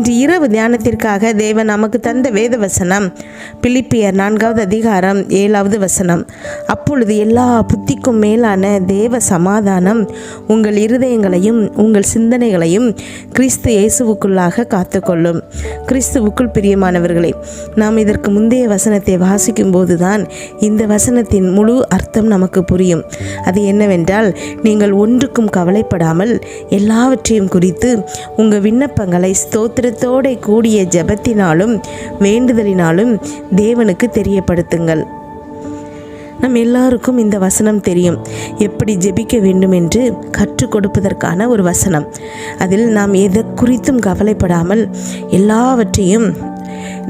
இன்று இரவு தியானத்திற்காக தேவன் நமக்கு தந்த வேத வசனம் பிலிப்பியர் 4வது அதிகாரம் 7வது வசனம். அப்பொழுது எல்லா புத்திக்கும் மேலான தேவ சமாதானம் உங்கள் இருதயங்களையும் உங்கள் சிந்தனைகளையும் கிறிஸ்து இயேசுவுக்குள்ளாக காத்துக்கொள்ளும். கிறிஸ்துவுக்குள் பிரியமானவர்களே, நாம் இதற்கு முந்தைய வசனத்தை வாசிக்கும் போதுதான் இந்த வசனத்தின் முழு அர்த்தம் நமக்கு புரியும். அது என்னவென்றால், நீங்கள் ஒன்றுக்கும் கவலைப்படாமல் எல்லாவற்றையும் குறித்து உங்கள் விண்ணப்பங்களை ஸ்தோத்திரத்தோட கூடிய ஜெபத்தினாலும் வேண்டுதலினாலும் தேவனுக்கு தெரியப்படுத்துங்கள். நம் எல்லாருக்கும் இந்த வசனம் தெரியும். எப்படி ஜெபிக்க வேண்டும் என்று கற்றுக் கொடுப்பதற்கான ஒரு வசனம். அதில் நாம் எதை குறித்தும் கவலைப்படாமல் எல்லாவற்றையும்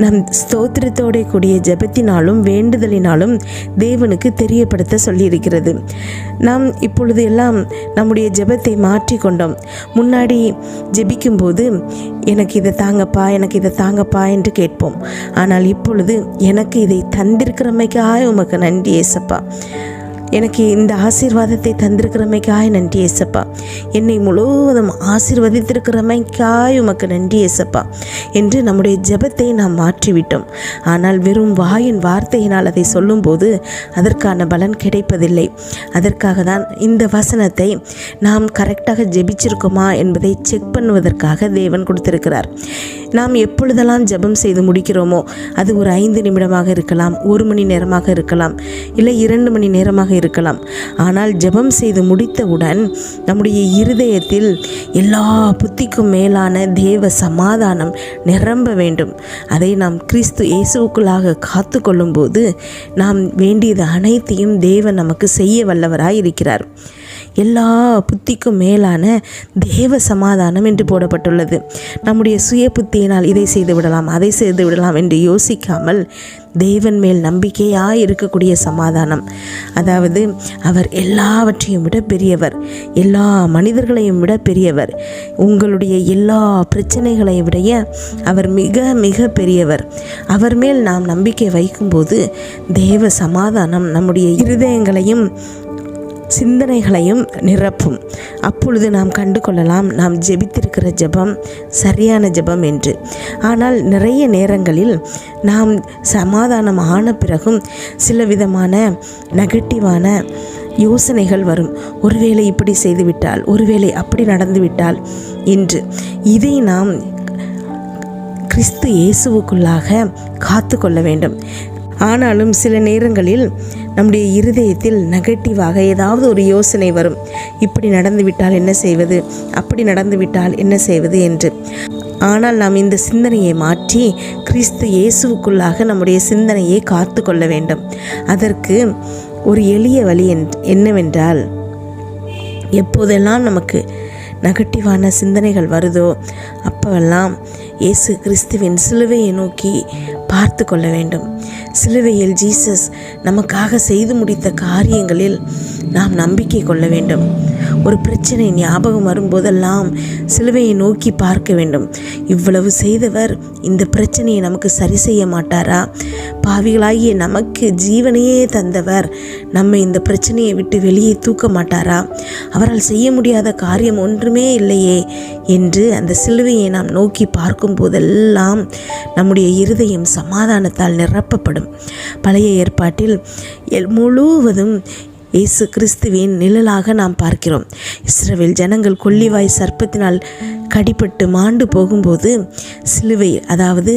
நம் ஸ்தோத்திரத்தோட கூடிய ஜெபத்தினாலும் வேண்டுதலினாலும் தேவனுக்கு தெரியப்படுத்த சொல்லியிருக்கிறது. நாம் இப்பொழுது எல்லாம் நம்முடைய ஜெபத்தை மாற்றி கொண்டோம். முன்னாடி ஜெபிக்கும்போது எனக்கு இதை தாங்கப்பா என்று கேட்போம். ஆனால் இப்பொழுது எனக்கு இதை தந்திருக்கிறமைக்காக உமக்கு நன்றி ஏசப்பா, எனக்கு இந்த ஆசீர்வாதத்தை தந்திருக்கிறமைக்காய் நன்றி ஏசப்பா, என்னை முழுவதும் ஆசீர்வதித்திருக்கிறமைக்காய் உமக்கு நன்றி ஏசப்பா என்று நம்முடைய ஜெபத்தை நாம் மாற்றிவிட்டோம். ஆனால் வெறும் வாயின் வார்த்தையினால் அதை சொல்லும்போது அதற்கான பலன் கிடைப்பதில்லை. அதற்காக தான் இந்த வசனத்தை நாம் கரெக்டாக ஜெபிச்சிருக்கோமா என்பதை செக் பண்ணுவதற்காக தேவன் கொடுத்திருக்கிறார். நாம் எப்பொழுதெல்லாம் ஜெபம் செய்து முடிக்கிறோமோ, அது ஒரு 5 நிமிடமாக இருக்கலாம், 1 மணி நேரமாக இருக்கலாம், இல்லை 2 மணி நேரமாக இருக்கலாம். ஆனால் ஜெபம் செய்து முடித்தவுடன் நம்முடைய இருதயத்தில் எல்லா புத்திக்கும் மேலான தேவ சமாதானம் நிரம்ப வேண்டும். அதை நாம் கிறிஸ்து இயேசுவுக்குள்ளாக காத்து கொள்ளும்போது நாம் வேண்டியது அனைத்தையும் தேவன் நமக்கு செய்ய வல்லவராய் இருக்கிறார். எல்லா புத்திக்கும் மேலான தேவ சமாதானம் என்று போடப்பட்டுள்ளது. நம்முடைய சுய புத்தியினால் இதை செய்து விடலாம், அதை செய்து விடலாம் என்று யோசிக்காமல் தேவன் மேல் நம்பிக்கையாய் இருக்கக்கூடிய சமாதானம். அதாவது அவர் எல்லாவற்றையும் விட பெரியவர், எல்லா மனிதர்களையும் விட பெரியவர், உங்களுடைய எல்லா பிரச்சனைகளையும் விட அவர் மிக மிக பெரியவர். அவர் மேல் நாம் நம்பிக்கை வைக்கும்போது தேவ சமாதானம் நம்முடைய இருதயங்களையும் சிந்தனைகளையும் நிரப்பும். அப்பொழுது நாம் கண்டு கொள்ளலாம் நாம் ஜெபித்திருக்கிற ஜெபம் சரியான ஜெபம் என்று. ஆனால் நிறைய நேரங்களில் நாம் சமாதானம் ஆன பிறகும் சில விதமான நெகட்டிவான யோசனைகள் வரும். ஒருவேளை இப்படி செய்துவிட்டால், ஒருவேளை அப்படி நடந்துவிட்டால் என்று. இதை நாம் கிறிஸ்து இயேசுவுக்குள்ளாக காத்து கொள்ள வேண்டும். ஆனாலும் சில நேரங்களில் நம்முடைய இருதயத்தில் நெகட்டிவாக ஏதாவது ஒரு யோசனை வரும். இப்படி நடந்துவிட்டால் என்ன செய்வது, அப்படி நடந்துவிட்டால் என்ன செய்வது என்று. ஆனால் நாம் இந்த சிந்தனையை மாற்றி கிறிஸ்து இயேசுவுக்குள்ளாக நம்முடைய சிந்தனையை காத்து கொள்ள வேண்டும். அதற்கு ஒரு எளிய வழி என்னவென்றால், எப்போதெல்லாம் நமக்கு நெகட்டிவான சிந்தனைகள் வருதோ அப்போவெல்லாம் இயேசு கிறிஸ்துவின் சிலுவையை நோக்கி பார்த்து கொள்ள வேண்டும். சிலுவையில் ஜீசஸ் நமக்காக செய்து முடித்த காரியங்களில் நாம் நம்பிக்கை கொள்ள வேண்டும். ஒரு பிரச்சனை ஞாபகம் வரும்போதெல்லாம் சிலுவையை நோக்கி பார்க்க வேண்டும். இவ்வளவு செய்தவர் இந்த பிரச்சனையை நமக்கு சரி செய்ய மாட்டாரா? பாவிகளாகிய நமக்கு ஜீவனையே தந்தவர் நம்மை இந்த பிரச்சனையை விட்டு வெளியே தூக்க மாட்டாரா? அவரால் செய்ய முடியாத காரியம் ஒன்றுமே இல்லையே என்று அந்த சிலுவையை நாம் நோக்கி பார்க்கும் போதெல்லாம் நம்முடைய இருதயம் சமாதானத்தால் நிரப்பப்படும். பழைய ஏற்பாட்டில் முழுவதும் இயேசு கிறிஸ்துவின் நிழலாக நாம் பார்க்கிறோம். இஸ்ரவேல் ஜனங்கள் கொள்ளிவாய் சர்ப்பத்தினால் கடிபட்டு மாண்டு போகும்போது சிலுவை, அதாவது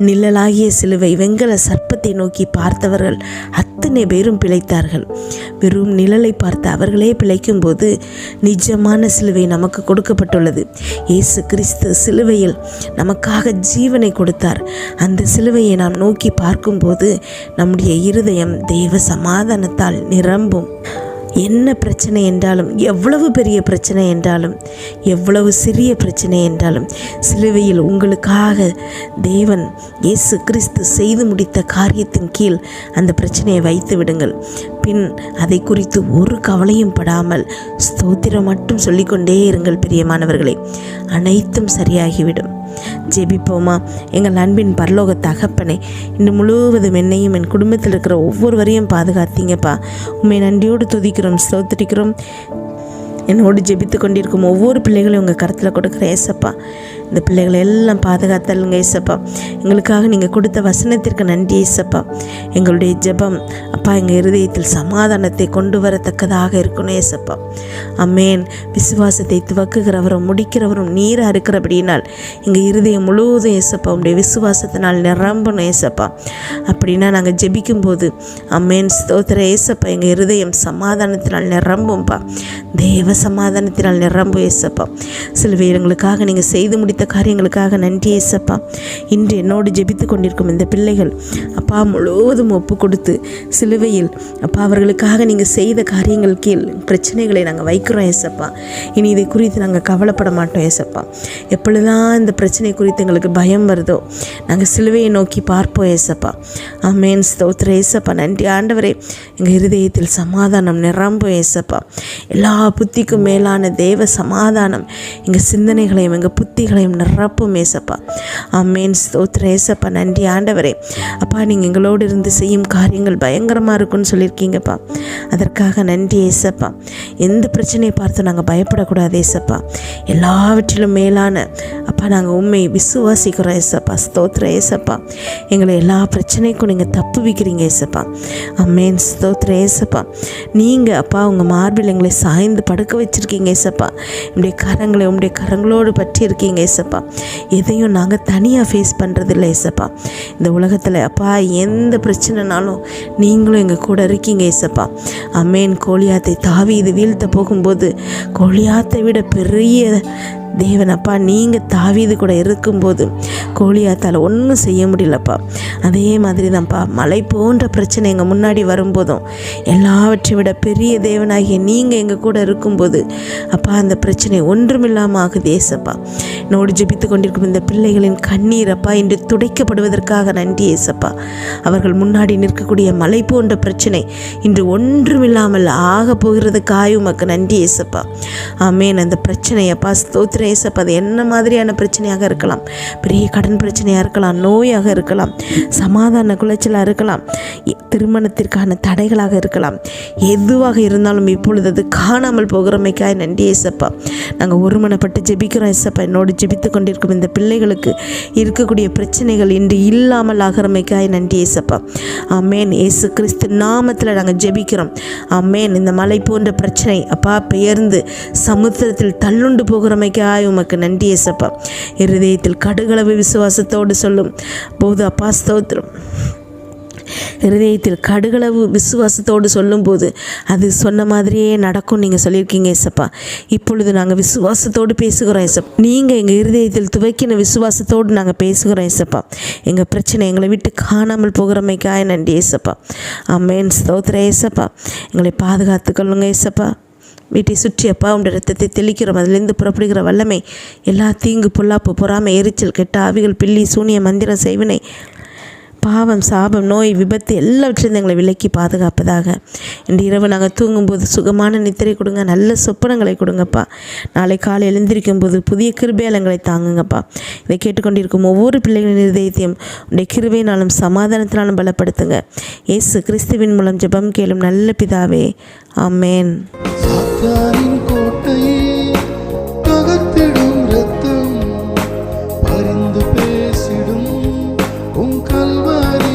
நிழலாகிய சிலுவை வெண்கல சர்ப்பத்தை நோக்கி பார்த்தவர்கள் அத்தனை பேரும் பிழைத்தார்கள். வெறும் நிழலை பார்த்து அவர்களே பிழைக்கும் போது நிஜமான சிலுவை நமக்கு கொடுக்கப்பட்டுள்ளது. இயேசு கிறிஸ்து சிலுவையில் நமக்காக ஜீவனை கொடுத்தார். அந்த சிலுவையை நாம் நோக்கி பார்க்கும்போது நம்முடைய இருதயம் தேவ சமாதானத்தால் நிரம்பும். என்ன பிரச்சனை என்றாலும், எவ்வளவு பெரிய பிரச்சனை என்றாலும், எவ்வளவு சிறிய பிரச்சனை என்றாலும், சிலுவையில் உங்களுக்காக தேவன் இயேசு கிறிஸ்து செய்து முடித்த காரியத்தின் கீழ் அந்த பிரச்சனையை வைத்து விடுங்கள். பின் அதை குறித்து ஒரு கவலையும் படாமல் ஸ்தோத்திரம் மட்டும் சொல்லிக்கொண்டே இருங்கள். பிரியமானவர்களே, அனைத்தும் சரியாகிவிடும். ஜெபிப்போமா? எங்கள் அன்பின் பரலோக தகப்பனே, இன்று முழுவதும் என்னையும் என் குடும்பத்தில் இருக்கிற ஒவ்வொருவரையும் பாதுகாத்தீங்கப்பா. உண்மை நன்றியோடு துதிக்கிறோம், ஸ்தோத்திரிக்கிறோம். என்னோடு ஜெபித்து கொண்டிருக்கும் ஒவ்வொரு பிள்ளைகளையும் உங்கள் கருத்தில் கொடுக்குற ஏசப்பா, இந்த பிள்ளைகளை எல்லாம் பாதுகாத்தல்லுங்க ஏசப்பா. எங்களுக்காக நீங்கள் கொடுத்த வசனத்திற்கு நன்றி ஏசப்பா. எங்களுடைய ஜெபம் அப்பா எங்கள் இருதயத்தில் சமாதானத்தை கொண்டு வரத்தக்கதாக இருக்கணும் ஏசப்பா. அமேன். விசுவாசத்தை துவக்குகிறவரும் முடிக்கிறவரும் நீராக இருக்கிறபடினால் எங்கள் இருதயம் முழுவதும் ஏசப்பா உங்களுடைய விசுவாசத்தினால் நிரம்பணும் ஏசப்பா. அப்படின்னா நாங்கள் ஜெபிக்கும்போது அமேன் ஸ்தோத்திர ஏசப்பா எங்கள் இருதயம் சமாதானத்தினால் நிரம்பும்பா. தேவ சமாதானத்தினால் நிரம்பும் ஏசப்பா. சிலுவையில் எங்களுக்காக நீங்கள் செய்து முடித்த காரியங்களுக்காக நன்றி ஏசப்பா. இன்று என்னோடு ஜெபித்து கொண்டிருக்கும் இந்த பிள்ளைகள் அப்பா முழுவதும் ஒப்பு கொடுத்து சிலுவையில் அப்பா அவர்களுக்காக நீங்கள் செய்த காரியங்கள் கீழ் பிரச்சனைகளை நாங்கள் வைக்கிறோம் ஏசப்பா. இனி இதை குறித்து நாங்கள் கவலைப்பட மாட்டோம் ஏசப்பா. எப்பொழுதுதான் இந்த பிரச்சனை குறித்து எங்களுக்கு பயம் வருதோ நாங்கள் சிலுவையை நோக்கி பார்ப்போம் ஏசப்பா. ஆமென் ஸ்தோத்திர ஏசப்பா. நன்றி ஆண்டவரே. எங்கள் இருதயத்தில் சமாதானம் நிரம்பும் ஏசப்பா. எல்லா புத்திக்கும் மேலான தேவ சமாதானம் எங்கள் சிந்தனைகளையும் எங்கள் புத்திகளையும் நிரப்பும் ஏசப்பா. ஆமென் ஸ்தோத்திர ஏசப்பா. நன்றி ஆண்டவரே. அப்பா நீங்கள் எங்களோடு இருந்து செய்யும் காரியங்கள் பயங்கரமாக இருக்குன்னு சொல்லியிருக்கீங்கப்பா. அதற்காக நன்றி ஏசப்பா. எந்த பிரச்சனையை பார்த்து நாங்கள் பயப்படக்கூடாது ஏசப்பா. எல்லாவற்றிலும் மேலான அப்பா நாங்கள் உண்மை விசுவாசிக்கிறோம் ஏசப்பா. ஸ்தோத்திர ஏசப்பா. எங்களை எல்லா பிரச்சனைக்கும் நீங்கள் தப்புவிக்கிறீங்க ஏசப்பா. ஆமென் ஸ்தோத்திர ஏசப்பா. நீங்கள் அப்பா உங்கள் மார்பில் எங்களை சாய்ந்து படுக்க வச்சுருக்கீங்க ஏசப்பா. உங்களுடைய கரங்களோடு பற்றி இருக்கீங்க ஏசப்பா. எதையும் நாங்கள் தனியாக ஃபேஸ் பண்ணுறதில்ல ஏசப்பா. இந்த உலகத்தில் அப்பா எந்த பிரச்சனைனாலும் நீங்களும் எங்கள் கூட இருக்கீங்க ஏசப்பா. ஆமென். கோலியாத்தை தாவீது வீழ்த்த போகும்போது கோலியாத்தை விட பெரிய தேவன் அப்பா நீங்கள் தாவீது கூட இருக்கும்போது கோலியாத்தால் ஒன்றும் செய்ய முடியலப்பா. அதே மாதிரி தான்ப்பா மலை போன்ற பிரச்சனை எங்கள் முன்னாடி வரும்போதும் எல்லாவற்றை விட பெரிய தேவனாகிய நீங்கள் எங்கள் கூட இருக்கும்போது அப்பா அந்த பிரச்சனை ஒன்றுமில்லாமல் ஆகுது ஏசப்பா. என்னோடு ஜெபித்து கொண்டிருக்கும் இந்த பிள்ளைகளின் கண்ணீர் அப்பா இன்று துடைக்கப்படுவதற்காக நன்றி ஏசப்பா. அவர்கள் முன்னாடி நிற்கக்கூடிய மலை போன்ற பிரச்சனை இன்று ஒன்றுமில்லாமல் ஆக போகிறதுக்காக உமக்கு நன்றி ஏசப்பா. ஆமென். அந்த பிரச்சனை அப்பா ஸ்தோத்திர ஏசப்பா. அது என்ன மாதிரியான பிரச்சனையாக இருக்கலாம். பெரிய கடன் பிரச்சனையாக இருக்கலாம், நோயாக இருக்கலாம், சமாதான குலைச்சலாக இருக்கலாம், திருமணத்திற்கான தடைகளாக இருக்கலாம். எதுவாக இருந்தாலும் இப்பொழுது அது காணாமல் போகிறமைக்காய் நன்றி ஏசப்பா. நாங்கள் ஒருமனப்பட்டு ஜெபிக்கிறோம் ஏசப்பா. என்னோடு ஜெபித்து கொண்டிருக்கும் இந்த பிள்ளைகளுக்கு இருக்கக்கூடிய பிரச்சனைகள் இன்று இல்லாமல் ஆகிறமைக்காய் நன்றி ஏசப்பா. ஆமென். இயேசு கிறிஸ்து நாமத்தில் நாங்கள் ஜெபிக்கிறோம். ஆமென். இந்த மலை போன்ற பிரச்சனை அப்பா பெயர்ந்து சமுத்திரத்தில் தள்ளுண்டு போகிறமைக்காய் உமக்கு நன்றி ஏசப்பா. இருதயத்தில் கடுகளவு விசுவாசத்தோடு சொல்லும் போது அப்பா ஸ்தோத்திரம். இருதயத்தில் கடுகளவு விசுவாசத்தோடு சொல்லும்போது அது சொன்ன மாதிரியே நடக்கும் நீங்கள் சொல்லியிருக்கீங்க ஏசப்பா. இப்பொழுது நாங்கள் விசுவாசத்தோடு பேசுகிறோம் ஏசப்பா. நீங்கள் எங்கள் இருதயத்தில் துவைக்கின விசுவாசத்தோடு நாங்கள் பேசுகிறோம் ஏசப்பா. எங்கள் பிரச்சனை எங்களை விட்டு காணாமல் போகிறமைக்காய் நன்றி ஏசப்பா. ஆமென் ஸ்தோத்திர ஏசப்பா. எங்களை பாதுகாத்துக்கொள்ளுங்க ஏசப்பா. வீட்டை சுற்றி அப்பா உடைய ரத்தத்தை தெளிக்கிறோம். அதிலிருந்து புறப்படுகிற வல்லமை எல்லா தீங்கு பொல்லாப்பு பொறாமை எரிச்சல் கெட்ட ஆவிகள் பில்லி சூனிய மந்திரம் செய்வினை பாவம் சாபம் நோய் விபத்து எல்லாவற்றிலிருந்து எங்களை விலக்கி பாதுகாப்பதாக. இன்று இரவு நாங்கள் தூங்கும்போது சுகமான நித்திரை கொடுங்க, நல்ல சொப்பனங்களை கொடுங்கப்பா. நாளை காலை எழுந்திருக்கும் போது புதிய கிருபையாளங்களை தாங்குங்கப்பா. இதை கேட்டுக்கொண்டிருக்கும் ஒவ்வொரு பிள்ளைகளின் இருதயத்தையும் உடைய கிருபையினாலும் சமாதானத்தினாலும் பலப்படுத்துங்க. இயேசு கிறிஸ்துவின் மூலம் ஜெபம் கேளும் நல்ல பிதாவே. ஆமென். பரிந்து பேசிடும் உன் கல்வாரி